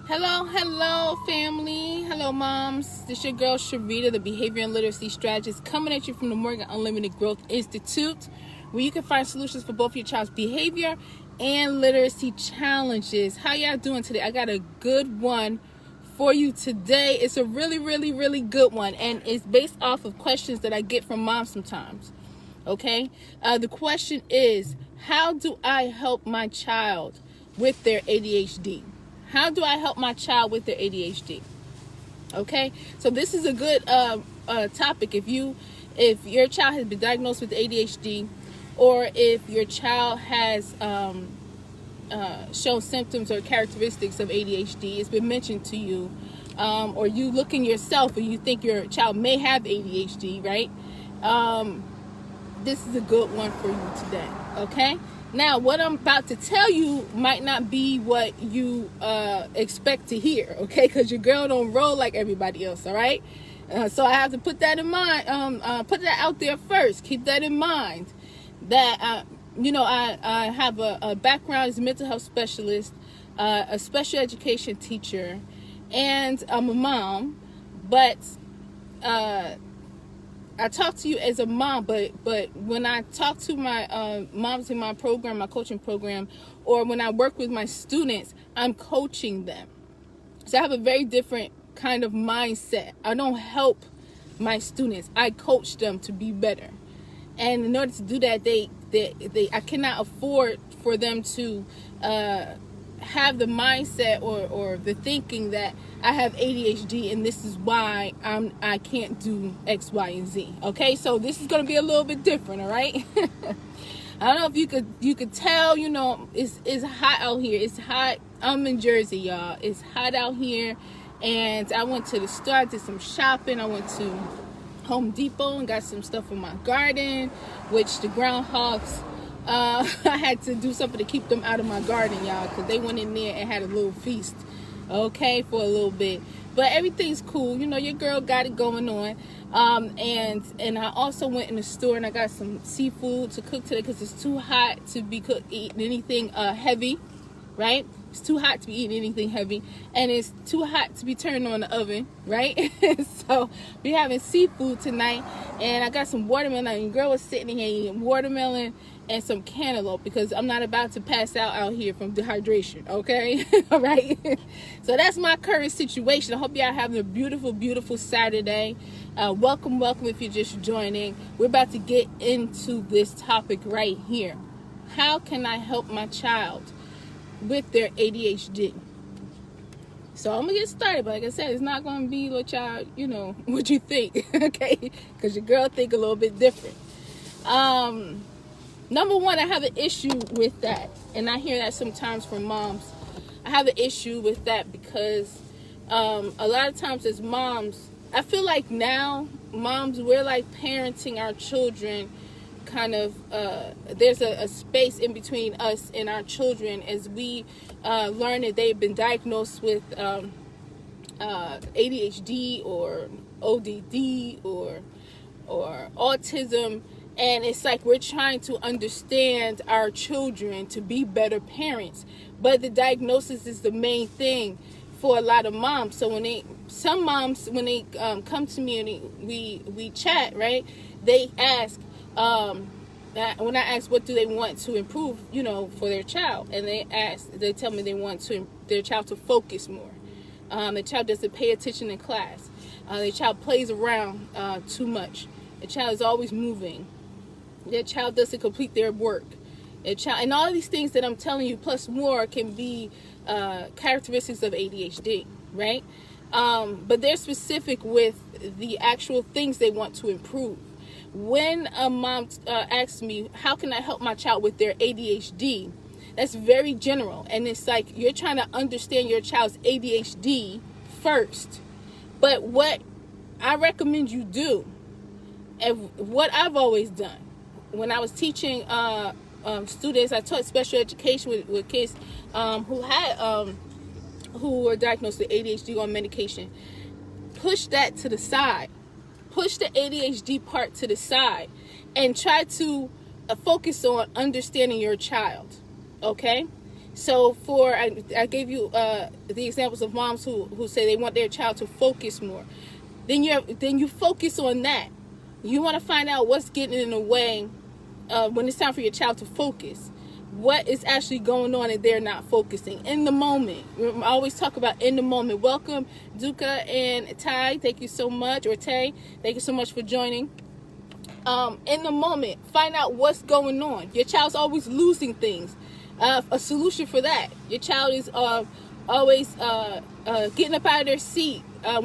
Hello, family. Hello, moms. This is your girl, Sharita, the Behavior and Literacy Strategist, coming at you from the Morgan Unlimited Growth Institute, where you can find solutions for both your child's behavior and literacy challenges. How y'all doing today? I got a good one for you today. It's a really good one, and it's based off of questions that I get from moms sometimes. Okay? The question is, how do I help my child with their ADHD? How do I help my child with their ADHD? Okay, so this is a good topic. If your child has been diagnosed with ADHD, or if your child has shown symptoms or characteristics of ADHD, it's been mentioned to you, or you looking yourself and you think your child may have ADHD, right? This is a good one for you today. Okay. Now, what I'm about to tell you might not be what you expect to hear, okay? Because your girl don't roll like everybody else, all right? So I have to put that in mind, put that out there first. Keep that in mind that, I have a background as a mental health specialist, a special education teacher, and I'm a mom, but I talk to you as a mom, but when I talk to my moms in my program, my coaching program, or when I work with my students, I'm coaching them. So I have a very different kind of mindset. I don't help my students. I coach them to be better. And in order to do that, I cannot afford for them to have the mindset or the thinking that I have ADHD and this is why I can't do X, Y, and Z. Okay, so this is going to be a little bit different, all right? I don't know if you could tell, it's hot out here. It's hot. I'm in Jersey, y'all. It's hot out here, and I went to the store. I did some shopping. I went to Home Depot and got some stuff for my garden, which the groundhogs, I had to do something to keep them out of my garden, y'all, because they went in there and had a little feast, okay, for a little bit. But everything's cool. Your girl got it going on. And I also went in the store and I got some seafood to cook today because it's too hot to be eating anything heavy, right? It's too hot to be eating anything heavy, and it's too hot to be turning on the oven, right? So we're having seafood tonight, and I got some watermelon. And girl was sitting here eating watermelon and some cantaloupe because I'm not about to pass out here from dehydration, okay? All right? So that's my current situation. I hope y'all having a beautiful Saturday. Welcome if you're just joining. We're about to get into this topic right here. How can I help my child with their ADHD? So I'm gonna get started, but like I said, it's not gonna be what y'all, what you think, okay? Because your girl think a little bit different. Number one, I have an issue with that, and I hear that sometimes from moms. I have an issue with that because a lot of times as moms, I feel like now moms, we're like parenting our children kind of, there's a space in between us and our children as we learn that they've been diagnosed with ADHD or ODD or autism. And it's like we're trying to understand our children to be better parents. But the diagnosis is the main thing for a lot of moms. So some moms, when they come to me and we chat, right, they ask, when I ask what do they want to improve, for their child, and they tell me they want their child to focus more. The child doesn't pay attention in class. The child plays around too much. The child is always moving. Their child doesn't complete their work. And all of these things that I'm telling you, plus more, can be characteristics of ADHD, right? But they're specific with the actual things they want to improve. When a mom asks me, how can I help my child with their ADHD? That's very general. And it's like you're trying to understand your child's ADHD first. But what I recommend you do, and what I've always done, when I was teaching students, I taught special education with kids who were diagnosed with ADHD on medication. Push that to the side. Push the ADHD part to the side and try to focus on understanding your child, okay? So I gave you the examples of moms who say they want their child to focus more. Then you focus on that. You want to find out what's getting in the way when it's time for your child to focus. What is actually going on and they're not focusing in the moment. I always talk about in the moment. Welcome, Duka and Ty. Thank you so much. Or Tay, thank you so much for joining. In the moment, find out what's going on. Your child's always losing things. A solution for that. Your child is always getting up out of their seat when